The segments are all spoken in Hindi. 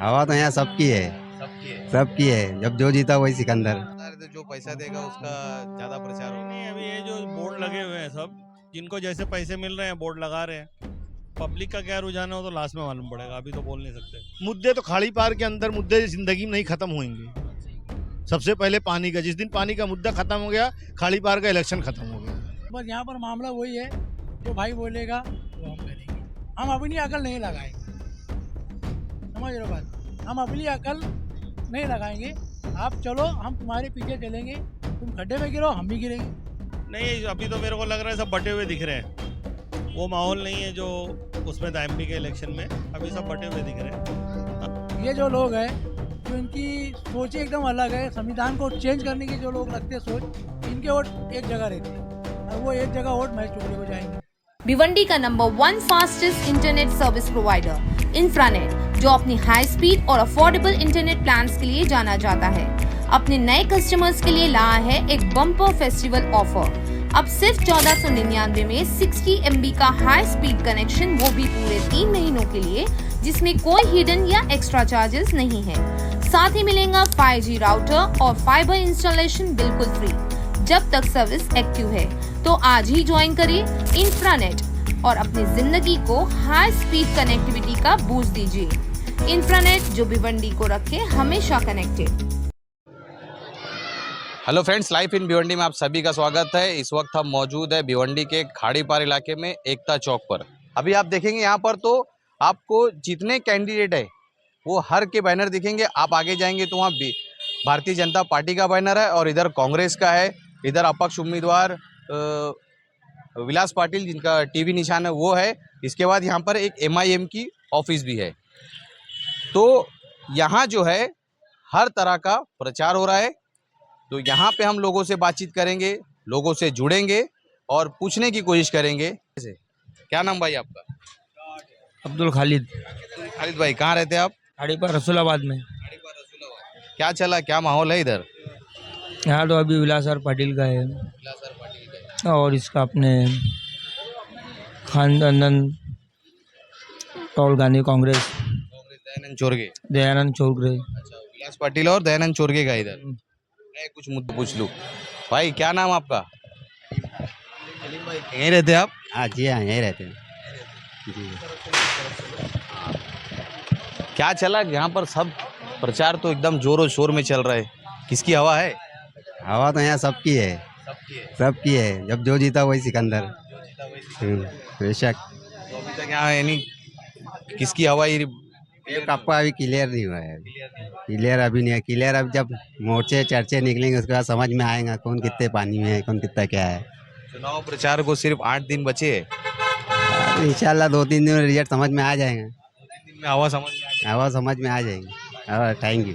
हवा तो यहाँ सबकी है। सबकी है। सबकी है, जब जो जीता वही सिकंदर। बता रहे थे जो पैसा देगा उसका ज्यादा प्रचार नहीं होगा। नहीं, अभी ये जो बोर्ड लगे हुए हैं सब, जिनको जैसे पैसे मिल रहे हैं बोर्ड लगा रहे हैं। पब्लिक का क्या रुझान है वो तो लास्ट में मालूम पड़ेगा, अभी तो बोल नहीं सकते। मुद्दे तो खाड़ी पार के अंदर मुद्दे जिंदगी में नहीं खत्म होंगे। सबसे पहले पानी का, जिस दिन पानी का मुद्दा खत्म हो गया, खाड़ी पार का इलेक्शन खत्म हो गया। बस यहाँ पर मामला वही है, जो भाई बोलेगा वो हम करेंगे। हम अपनी अकल नहीं लगाएंगे, समझ रहे हो बात। हम अपनी अकल नहीं लगाएंगे। आप चलो, हम तुम्हारे पीछे चलेंगे। तुम खड्डे में गिरो, हम भी गिरेंगे। नहीं, अभी तो मेरे को लग रहा है सब बटे हुए दिख रहे हैं। वो माहौल नहीं है जो उसमें था एमपी के इलेक्शन में। अभी सब बटे हुए दिख रहे हैं। ये जो लोग हैं, जो इनकी सोच एकदम अलग है, संविधान को चेंज करने की जो लोग रखते हैं सोच, इनके वोट एक जगह रहते हैं और वो एक जगह वोट महेश चुगली को जाएंगे। भिवंडी का number 1 fastest internet service provider Infranet, जो अपनी हाई स्पीड और अफोर्डेबल इंटरनेट प्लान्स के लिए जाना जाता है, अपने नए कस्टमर्स के लिए लाया है एक बम्पर फेस्टिवल ऑफर। अब सिर्फ 1499 में 60 MB का हाई स्पीड कनेक्शन, वो भी पूरे 3 महीनों के लिए, जिसमें कोई हिडन या एक्स्ट्रा चार्जेस नहीं है। साथ ही मिलेगा 5G राउटर और फाइबर इंस्टॉलेशन बिल्कुल फ्री जब तक सर्विस एक्टिव है। तो आज ही ज्वाइन करिए इंफ्रानेट और अपनी जिंदगी को हाई स्पीड कनेक्टिविटी का बूस्ट दीजिए। इंफ्रानेट, जो भिवंडी को रखे हमेशा connected. Hello friends, life in Bhiwandi में आप सभी का स्वागत है। इस वक्त हम मौजूद है भिवंडी के खाड़ी पार इलाके में एकता चौक पर। अभी आप देखेंगे यहाँ पर तो आपको जितने कैंडिडेट है वो हर के बैनर दिखेंगे। आप आगे जाएंगे तो वहाँ भारतीय जनता पार्टी का बैनर है और इधर कांग्रेस का है। इधर अपक्ष उम्मीदवार विलास पाटिल, जिनका टीवी निशान है, वो है। इसके बाद यहाँ पर एक MIM की ऑफिस भी है। तो यहाँ जो है हर तरह का प्रचार हो रहा है। तो यहाँ पे हम लोगों से बातचीत करेंगे, लोगों से जुड़ेंगे और पूछने की कोशिश करेंगे। क्या नाम भाई आपका? अब्दुल खालिद। खालिद भाई, कहाँ रहते हैं आप? खाड़ी पर रसूलाबाद में। क्या चला, क्या माहौल है इधर? यहाँ तो अभी विलासर पाटिल का है और इसका अपने खानदान राहुल गांधी कांग्रेस, दयानंद चोरगे। दयानंद चौगरे। अच्छा, विलास पाटिल और दयानंद चोरगे का इधर। मैं कुछ मुद्दे पूछ लूँ भाई, क्या नाम आपका? यहीं रहते हैं आप? हाँ जी, हाँ यहीं रहते हैं जी। क्या चला यहाँ पर? सब प्रचार तो एकदम जोरों शोर में चल रहा है। किसकी हवा है? हवा तो यहाँ सबकी है। सबकी है। सबकी है, जब जो जीता वही सिकंदर। बेशक। तो अभी तक यहाँ यानी किसकी हवा ही? आपका अभी क्लियर नहीं हुआ है। क्लियर अभी नहीं है। क्लियर अब जब मोर्चे चर्चे निकलेंगे उसके बाद समझ में आएगा कौन कितने पानी में है, कौन कितना क्या है। चुनाव प्रचार को सिर्फ 8 दिन बचे हैं। इंशाल्लाह 2-3 दिन में रिजल्ट समझ में आ जाएगा। 2 दिन में हवा समझ में आ जाएगी। हवा समझ में आ जाएगी। हाँ, थैंक यू।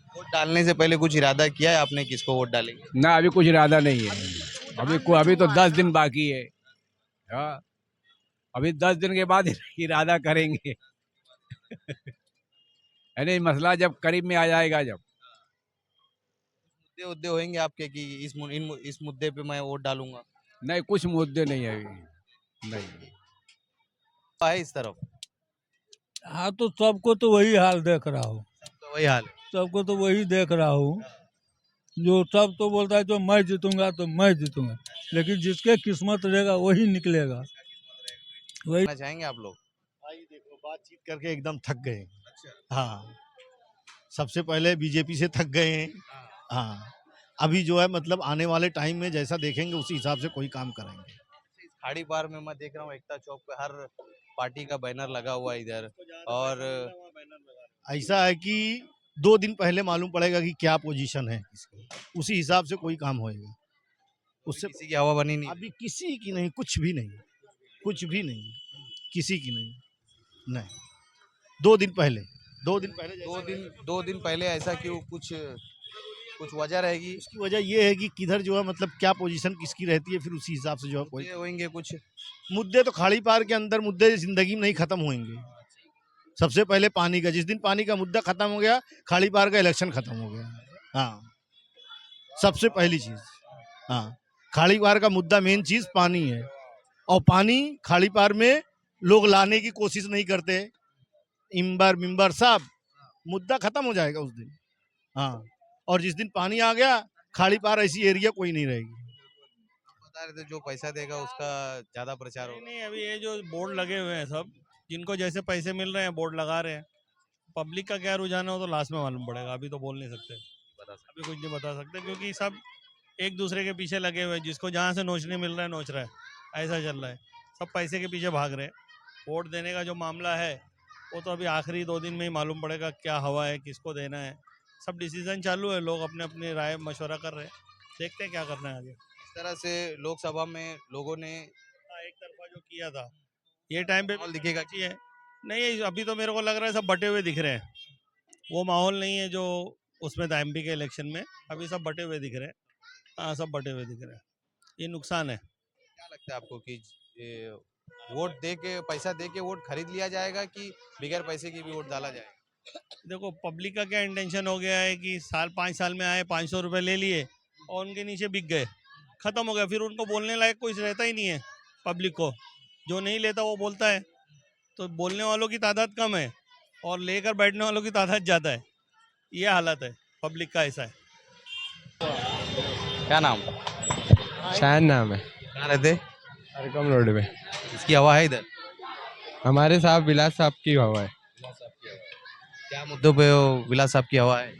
वोट डालने से पहले कुछ इरादा किया है आपने, किसको वोट डालेंगे? ना, अभी कुछ इरादा नहीं है। अभी तो 10 दिन बाकी है। हाँ, अभी 10 दिन के बाद इरादा करेंगे। है नहीं, मसला जब करीब में आ जाएगा। जब मुद्दे होंगे आपके कि इस मुद्दे पे मैं वोट डालूंगा? नहीं, कुछ मुद्दे नहीं है अभी। नहीं है इस तरफ हाँ, तो सबको तो वही हाल देख रहा हूँ। तो वही हाल है। सबको तो वही देख रहा हूँ। जो सब तो बोलता है तो मैं जीतूंगा, तो मैं जीतूंगा, लेकिन जिसके किस्मत रहेगा वही निकलेगा। वही कहना चाहेंगे आप लोग? भाई देखो, बातचीत करके एकदम थक गए। हाँ, सबसे पहले बीजेपी से थक गए हैं। हाँ, अभी जो है मतलब आने वाले टाइम में जैसा देखेंगे उसी हिसाब से कोई काम करेंगे। खाड़ी पार में मैं देख रहा हूँ एकता चौक पे हर पार्टी का बैनर लगा हुआ है इधर। और ऐसा है कि 2 दिन पहले मालूम पड़ेगा कि क्या पोजीशन है इसकी, उसी हिसाब से कोई काम होएगा। उससे किसी की हवा बनी नहीं। अभी किसी की नहीं, कुछ भी नहीं, कुछ भी नहीं, किसी की नहीं। 2 दिन पहले 2 दिन पहले ऐसा क्यों? कुछ वजह रहेगी? उसकी वजह ये है कि किधर जो है मतलब क्या पोजीशन किसकी रहती है, फिर उसी हिसाब से जो है कोई होंगे कुछ मुद्दे तो खाड़ी पार के अंदर मुद्दे जिंदगी में नहीं खत्म होंगे। सबसे पहले पानी का, जिस दिन पानी का मुद्दा खत्म हो गया, खाड़ी पार का इलेक्शन खत्म हो गया। हाँ, सबसे पहली चीज। हाँ, खाड़ी पार का मुद्दा मेन चीज पानी है, और पानी खाड़ी पार में लोग लाने की कोशिश नहीं करते। इम्बर मिम्बर सब मुद्दा खत्म हो जाएगा उस दिन। हाँ, और जिस दिन पानी आ गया खाड़ी पार ऐसी एरिया कोई नहीं रहेगी। बता रहे थे जो पैसा देगा उसका ज्यादा प्रचार नहीं होगा। नहीं, अभी ये जो बोर्ड लगे हुए हैं सब, जिनको जैसे पैसे मिल रहे हैं बोर्ड लगा रहे हैं। पब्लिक का क्या रुझान है वो तो लास्ट में मालूम पड़ेगा, अभी तो बोल नहीं सकते, बता सकते। अभी कुछ नहीं बता सकते, क्योंकि सब एक दूसरे के पीछे लगे हुए हैं। जिसको जहाँ से नोचने मिल रहा है नोच रहा है, ऐसा चल रहा है। सब पैसे के पीछे भाग रहे हैं। वोट देने का जो मामला है वो तो अभी आखिरी 2 दिन में ही मालूम पड़ेगा क्या हवा है, किसको देना है। सब डिसीजन चालू है, लोग अपने अपनी राय मशवरा कर रहे हैं, देखते हैं क्या करना है आगे। इस तरह से लोकसभा में लोगों ने एक तरफा जो किया था ये टाइम पे माहौल दिखेगा अच्छी है। नहीं, अभी तो मेरे को लग रहा है सब बटे हुए दिख रहे हैं। वो माहौल नहीं है जो उसमें था एमपी के इलेक्शन में। अभी सब बटे हुए दिख रहे हैं। हाँ, सब बटे हुए दिख रहे हैं, ये नुकसान है। क्या लगता है आपको कि ये वोट दे के पैसा दे के वोट खरीद लिया जाएगा कि बगैर पैसे की भी वोट डाला जाएगा? देखो पब्लिक का क्या इंटेंशन हो गया है कि 5 साल में आए 500 रुपये ले लिए और उनके नीचे बिक गए, खत्म हो गया। फिर उनको बोलने लायक कोई रहता ही नहीं है पब्लिक को। जो नहीं लेता वो बोलता है, तो बोलने वालों की तादाद कम है और लेकर बैठने वालों की तादाद ज़्यादा है। ये हालत है पब्लिक का, ऐसा है। क्या नाम? शायद नाम है। कहाँ रहते? हरकम रोड में। इसकी हवा है इधर? हमारे साहब विलास साहब की हवा है। क्या मुद्दों पे विलास साहब की हवा है?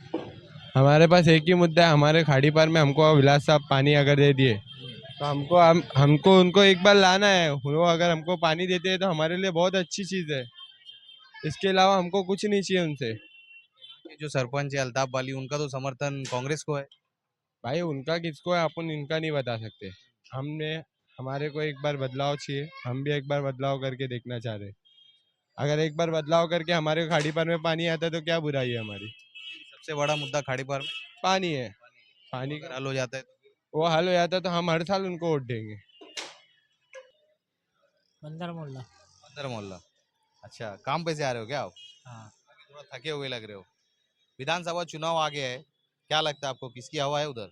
हमारे पास एक ही मुद्दा है, हमारे खाड़ी पार में हमको विलास साहब पानी अगर दे दिए तो हमको उनको एक बार लाना है। वो अगर हमको पानी देते हैं तो हमारे लिए बहुत अच्छी चीज़ है। इसके अलावा हमको कुछ नहीं चाहिए उनसे। ये जो सरपंच है अल्ताफ वाली, उनका तो समर्थन कांग्रेस को है। भाई उनका किसको है, अपन इनका नहीं बता सकते। हमारे को एक बार बदलाव चाहिए, हम भी एक बार बदलाव करके देखना चाह रहे हैं। अगर एक बार बदलाव करके हमारे खाड़ी पार में पानी आता है तो क्या बुराई है हमारी। सबसे बड़ा मुद्दा खाड़ी पार में पानी है, पानी अगर का हल हो जाता है तो वो हल हो जाता है तो हम हर साल उनको वोट देंगे। बंदर मोहल्ला। अंदर मोहल्ला। अच्छा, काम पे से आ रहे हो क्या आप? हाँ। थोड़ा थके हुए लग रहे हो। विधानसभा चुनाव आ गया है, क्या लगता है आपको किसकी हवा है उधर?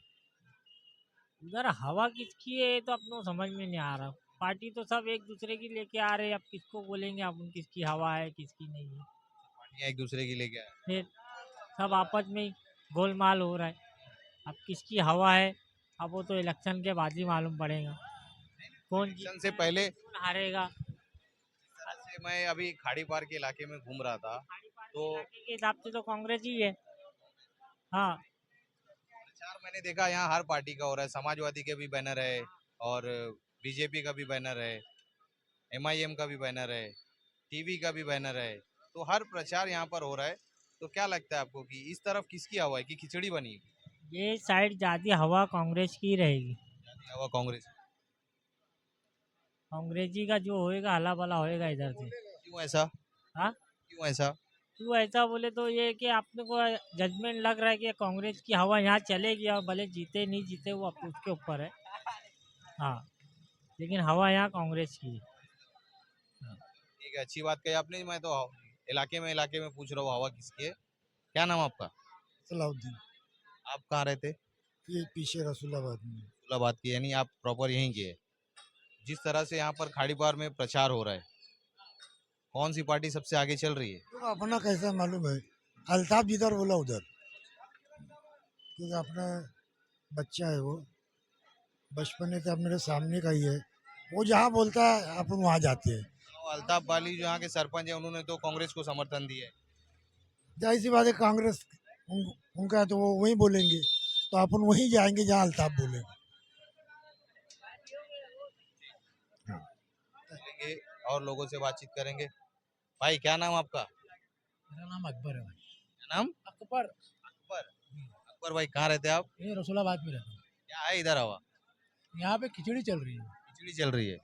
उधर हवा किसकी है तो अपने को समझ में नहीं आ रहा। पार्टी तो सब एक दूसरे की लेके आ रहे हैं, अब किसको बोलेंगे अपन किसकी हवा है किसकी नहीं है। पार्टियां एक दूसरे की लेके आए। फिर सब आपस में ही गोलमाल हो रहा है। अब किसकी हवा है अब वो तो इलेक्शन के बाद ही मालूम पड़ेगा कौन इलेक्शन से पहले कौन हारेगा। से मैं अभी खाड़ी पार के इलाके में घूम रहा था तो इलाके के हिसाब से तो कांग्रेस ही है। हाँ, प्रचार मैंने देखा यहाँ हर पार्टी का हो रहा है। समाजवादी के भी बैनर है और बीजेपी का भी बैनर है, एमआईएम का भी बैनर है, टीवी का भी बैनर है। तो हर प्रचार यहाँ पर हो रहा है। तो क्या लगता है आपको कि इस तरफ किसकी हवा है कि खिचड़ी बनी है? ये साइड ज़्यादा हवा कांग्रेस की रहेगी। हवा कांग्रेस। कांग्रेस जी का जो होएगा हला भला होएगा इधर से। क्यों ऐसा? हाँ, क्यों ऐसा? तो ऐसा बोले तो ये कि आपने को जजमेंट लग रहा है कि कांग्रेस की हवा यहाँ चलेगी और भले जीते नहीं जीते वो उसके ऊपर है। हाँ, लेकिन हवा यहाँ कांग्रेस की है। ठीक है, अच्छी बात कही आपने। मैं तो इलाके में पूछ रहा हूँ हवा किसकी है। क्या नाम आपका? सलाउद्दीन, आप कहाँ रहते? ये पीछे रसूलाबाद में। रसूलाबाद की, यानी आप प्रॉपर यहीं के है। जिस तरह से यहाँ पर खाड़ी पार में प्रचार हो रहा है, कौन सी पार्टी सबसे आगे चल रही है? तो अपना कैसा मालूम है, अल्ताफ जिधर बोला उधर, क्योंकि अपना बच्चा है वो, बचपन से मेरे सामने का ही है। वो जहाँ बोलता है अपन वहाँ जाते हैं। तो अल्ताफ वाली जो यहाँ के सरपंच है उन्होंने तो कांग्रेस को समर्थन दिया है। जाहिर सी बात है कांग्रेस उनका है तो वो वहीं बोलेंगे, तो अपन वहीं जाएंगे जहाँ अल्ताफ बोलेंगे। मिलेंगे और लोगों से बातचीत करेंगे। भाई क्या नाम आपका? मेरा नाम अकबर है भाई। क्या नाम? अकबर। अकबर। अकबर भाई कहाँ रहते हैं आप? ये रसूलाबाद में रहता हूँ। क्या है इधर हवा? यहाँ पे खिचड़ी चल रही है खिचड़ी चल रही है।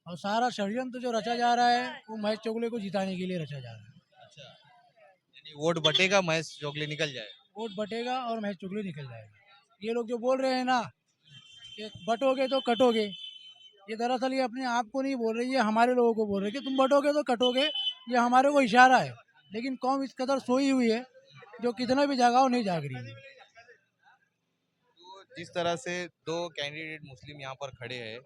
और सारा षड्यंत्र जो रचा जा रहा है वो महेश चोगले को जिताने के लिए रचा जा रहा है। अच्छा, यानी वोट बटेगा, महेश चोगले निकल जाए। वोट बटेगा और महेश चोगले निकल जाएगा। ये लोग जो बोल रहे हैं ना कि बटोगे तो कटोगे, ये दरअसल ये अपने आप को नहीं बोल रही है, हमारे लोगों को बोल रहे हैं कि तुम बटोगे तो कटोगे। ये हमारे को इशारा है, लेकिन कौम इस कदर सोई हुई है जो कितना भी जागाओ नहीं जाग रही है। तो जिस तरह से दो कैंडिडेट मुस्लिम यहाँ पर खड़े हैं,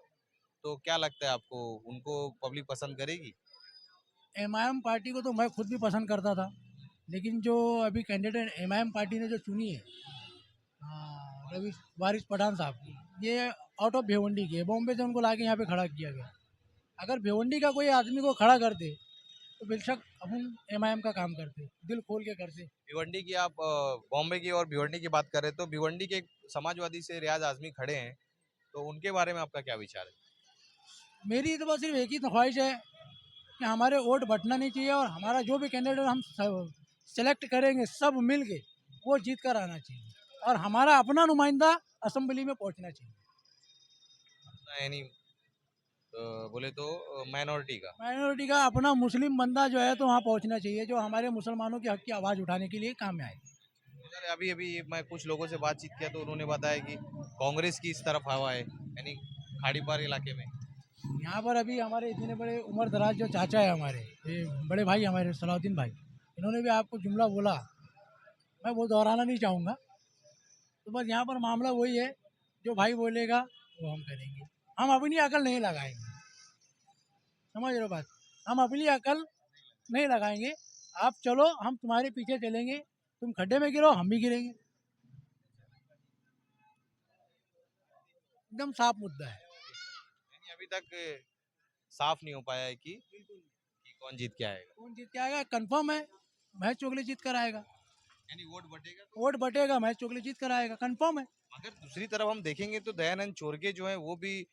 तो क्या लगता है आपको उनको पब्लिक पसंद करेगी? एमआईएम पार्टी को तो मैं खुद भी पसंद करता था, लेकिन जो अभी कैंडिडेट एमआईएम पार्टी ने जो चुनी है, रवि वारिस पठान साहब, ये आउट ऑफ भिवंडी के, बॉम्बे से उनको लाके यहाँ पे खड़ा किया गया। अगर भिवंडी का कोई आदमी को खड़ा करते तो बेशक अपन एमआईएम का काम करते, दिल खोल के करते। भिवंडी की आप बॉम्बे की और भिवंडी की बात करें तो भिवंडी के एक समाजवादी से रियाज आजमी खड़े हैं, तो उनके बारे में आपका क्या विचार है? मेरी तो बस सिर्फ एक ही ख्वाहिश है कि हमारे वोट बटना नहीं चाहिए और हमारा जो भी कैंडिडेट हम सेलेक्ट करेंगे सब मिल के वो जीत कर आना चाहिए और हमारा अपना नुमाइंदा असेंबली में पहुंचना चाहिए। यानी बोले तो माइनॉरिटी का अपना मुस्लिम बंदा जो है तो वहाँ पहुंचना चाहिए, जो हमारे मुसलमानों के हक की आवाज़ उठाने के लिए काम में आए। सर अभी अभी मैं कुछ लोगों से बातचीत किया तो उन्होंने बताया कि कांग्रेस की इस तरफ हवा है, यानी खाड़ीपार इलाके में। यहाँ पर अभी हमारे इतने बड़े उम्र दराज जो चाचा है हमारे, ये बड़े भाई हमारे सलाउद्दीन भाई, इन्होंने भी आपको जुमला बोला, मैं वो दोहराना नहीं चाहूँगा। तो बस यहाँ पर मामला वही है, जो भाई बोलेगा वो हम करेंगे, हम अपनी अकल नहीं लगाएंगे। समझ रहे हो बात? हम अपनी अकल नहीं लगाएंगे। आप चलो, हम तुम्हारे पीछे चलेंगे, तुम खड्डे में गिरो हम भी गिरेंगे। एकदम साफ मुद्दा है। यानी अभी तक साफ नहीं हो पाया है कि कौन जीत के आएगा। कौन जीत के आएगा कंफर्म है, महेश चोगले जीत कर आएगा। यानी वोट बटेगा तो? वोट बटेगा, महेश चोगले जीत कर आएगा, कंफर्म है। अगर दूसरी तरफ हम देखेंगे तो दयानंद चोरगे जो है वो भी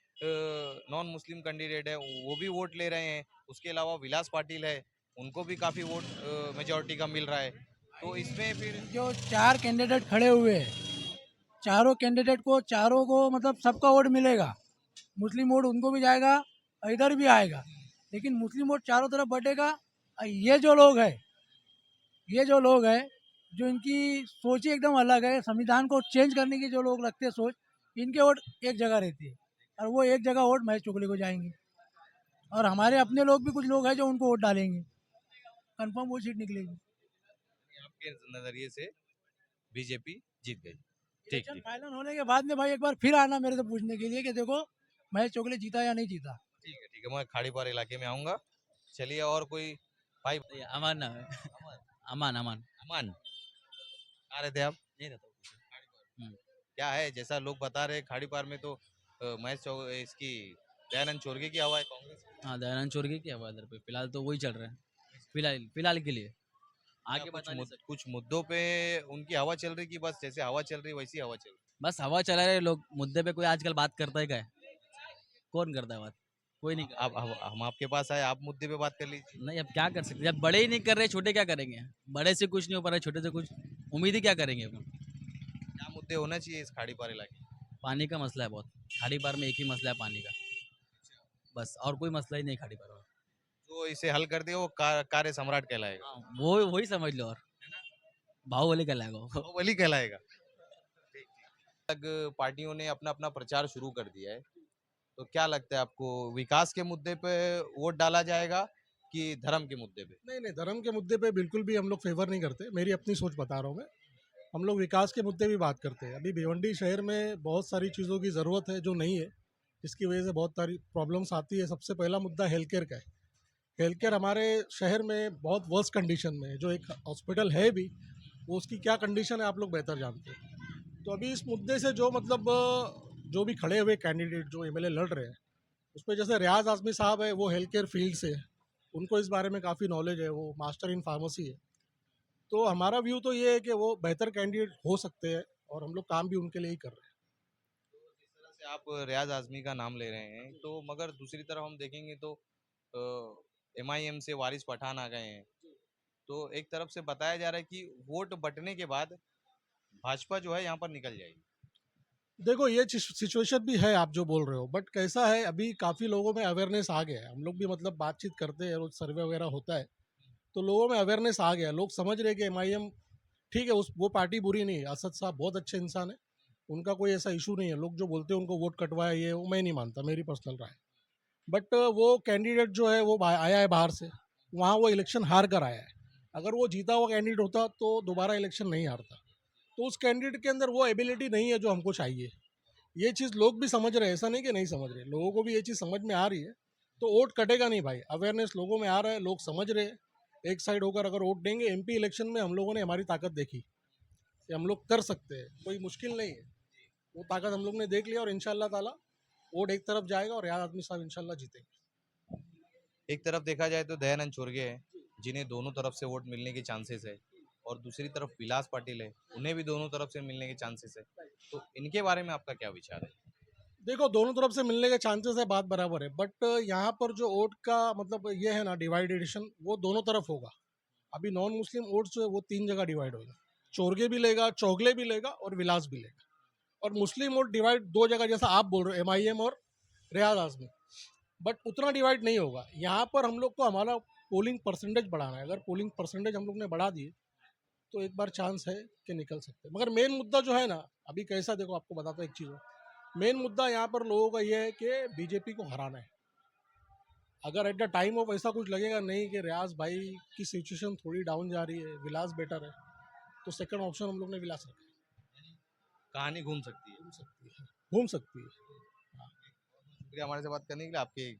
नॉन मुस्लिम कैंडिडेट है, वो भी वोट ले रहे हैं। उसके अलावा विलास पाटिल है, उनको भी काफी वोट मेजोरिटी का मिल रहा है। तो इसमें फिर जो 4 कैंडिडेट खड़े हुए हैं, चारों कैंडिडेट को, चारों को मतलब सबका वोट मिलेगा। मुस्लिम वोट उनको भी जाएगा, इधर भी आएगा, लेकिन मुस्लिम वोट चारों तरफ बटेगा। ये जो लोग हैं जो इनकी सोच ही एकदम अलग है, संविधान को चेंज करने की जो लोग रखते हैं सोच, इनके वोट एक जगह रहती है और वो एक जगह वोट महेश चोगले को जाएंगे। और हमारे अपने लोग भी कुछ लोग हैं जो उनको वोट डालेंगे, कंफर्म वो सीट निकलेगी। आपके नजरिए से बीजेपी जीत गई? ठीक इलेक्शन फाइनल होने के बाद में भाई एक बार फिर आना मेरे से पूछने के लिए कि देखो महेश चोगले जीता या नहीं जीता। ठीक है, मैं खाड़ीपार इलाके में आऊंगा। चलिए, और कोई भाई? अमान नाम है। अमान अमान अमान, आ रहे थे आप? नहीं रहता। क्या है, जैसा लोग बता रहे खाड़ीपार में तो इसकी दयानंद चोरगे की हवा है, कांग्रेस। हाँ, दयानंद चोरगे की हवा इधर पे फिलहाल तो वही चल रहा है, फिलहाल के लिए। आगे कुछ मुद्दों पे उनकी हवा चल रही कि बस जैसे हवा चल रही वैसी हवा चल रही? बस हवा चला रहे लोग, मुद्दे पे कोई आजकल बात करता है क्या है? कौन करता है बात? कोई नहीं करता। अब हम आपके पास आए, आप मुद्दे पे बात कर लीजिए। नहीं, अब क्या कर सकते, जब बड़े ही नहीं कर रहे, छोटे क्या करेंगे? बड़े से कुछ नहीं हो पा रहा है, छोटे से कुछ उम्मीद ही क्या करेंगे अपन? क्या मुद्दे होना चाहिए इस खाड़ीपार इलाके में? पानी का मसला है बहुत, खाड़ीपार में एक ही मसला है पानी का, बस, और कोई मसला ही नहीं खाड़ीपार में। जो इसे हल कर दे वो कार्य सम्राट कहलाएगा। हाँ, वो वही समझ लो, और बाहुबली कहलाएगा वो। बाहुबली कहलाएगा। अलग पार्टियों ने अपना अपना प्रचार शुरू कर दिया है, तो क्या लगता है आपको, विकास के मुद्दे पे वोट डाला जाएगा कि धर्म के मुद्दे पे? नहीं, धर्म के मुद्दे पे बिल्कुल भी हम लोग फेवर नहीं करते। मेरी अपनी सोच बता रहा हूँ मैं। हम लोग विकास के मुद्दे भी बात करते हैं। अभी भिवंडी शहर में बहुत सारी चीज़ों की ज़रूरत है जो नहीं है, जिसकी वजह से बहुत सारी प्रॉब्लम्स आती है। सबसे पहला मुद्दा हेल्थ केयर का है। हेल्थ केयर हमारे शहर में बहुत वर्स कंडीशन में है। जो एक हॉस्पिटल है भी, वो उसकी क्या कंडीशन है आप लोग बेहतर जानते हैं। तो अभी इस मुद्दे से जो जो भी खड़े हुए कैंडिडेट जो एमएलए लड़ रहे हैं, उस पर जैसे रियाज आज़मी साहब है, वो हेल्थ केयर फील्ड से है, उनको इस बारे में काफ़ी नॉलेज है, वो मास्टर इन फार्मेसी है। तो हमारा व्यू तो ये है कि वो बेहतर कैंडिडेट हो सकते हैं और हम लोग काम भी उनके लिए ही कर रहे हैं। जिस तरह से आप रियाज आज़मी का नाम ले रहे हैं, तो मगर दूसरी तरफ हम देखेंगे तो एमआईएम से वारिस पठान आ गए हैं, तो एक तरफ से बताया जा रहा है कि वोट बटने के बाद भाजपा जो है यहाँ पर निकल जाएगी। देखो, ये सिचुएशन भी है आप जो बोल रहे हो, बट कैसा है, अभी काफ़ी लोगों में अवेयरनेस आ गया है। हम लोग भी मतलब बातचीत करते हैं, रोज सर्वे वगैरह होता है, तो लोगों में अवेयरनेस आ गया। लोग समझ रहे हैं कि एमआईएम ठीक है, वो पार्टी बुरी नहीं है। असद साहब बहुत अच्छे इंसान है, उनका कोई ऐसा इशू नहीं है। लोग जो बोलते हैं उनको वोट कटवाया, ये वो मैं नहीं मानता, मेरी पर्सनल राय। बट वो कैंडिडेट जो है वो आया है बाहर से, वहाँ वो इलेक्शन हार कर आया है। अगर वो जीता हुआ कैंडिडेट होता तो दोबारा इलेक्शन नहीं हारता। तो उस कैंडिडेट के अंदर वो एबिलिटी नहीं है जो हमको चाहिए। ये चीज़ लोग भी समझ रहे हैं, ऐसा नहीं कि नहीं समझ रहे, लोगों को भी ये चीज़ समझ में आ रही है। तो वोट कटेगा नहीं भाई। अवेयरनेस लोगों में आ रहा है, लोग समझ रहे हैं। एक साइड होकर अगर वोट देंगे, एमपी इलेक्शन में हम लोगों ने हमारी ताकत देखी कि हम लोग कर सकते हैं, कोई मुश्किल नहीं है। वो ताकत हम लोग ने देख लिया और इंशाल्लाह ताला वोट एक तरफ जाएगा और रियाज आदमी साहब इंशाल्लाह जीतेंगे। एक तरफ देखा जाए तो दयानंद चोरगे है जिन्हें दोनों तरफ से वोट मिलने के चांसेस है, और दूसरी तरफ विलास पाटिल है, उन्हें भी दोनों तरफ से मिलने के चांसेस है। तो इनके बारे में आपका क्या विचार है? देखो, दोनों तरफ से मिलने के चांसेस है, बात बराबर है, बट यहाँ पर जो वोट का मतलब ये है ना डिवाइडेशन, वो दोनों तरफ होगा। अभी नॉन मुस्लिम वोट जो है वो 3 जगह डिवाइड होगा। चोरगे भी लेगा, चौगले भी लेगा और विलास भी लेगा। और मुस्लिम वोट डिवाइड 2 जगह, जैसा आप बोल रहे हो MIM और रियाज आज़मी, बट उतना डिवाइड नहीं होगा। यहाँ पर हम लोग को हमारा पोलिंग परसेंटेज बढ़ाना है। अगर पोलिंग परसेंटेज हम लोग ने बढ़ा दिए तो एक बार चांस है कि निकल सकते हैं। मगर मेन मुद्दा जो है ना, अभी कैसा, देखो आपको बताता हूँ एक चीज़। मेन मुद्दा यहाँ पर लोगों का ये है कि बीजेपी को हराना है। अगर एट द टाइम ऑफ ऐसा कुछ लगेगा नहीं कि रियाज भाई की सिचुएशन थोड़ी डाउन जा रही है, विलास बेटर है, तो सेकंड ऑप्शन हम लोग ने विलास रखा है। कहानी घूम सकती है। घूम सकती है। शुक्रिया हमारे से बात करने के लिए। आपके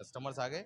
कस्टमर्स आ गए।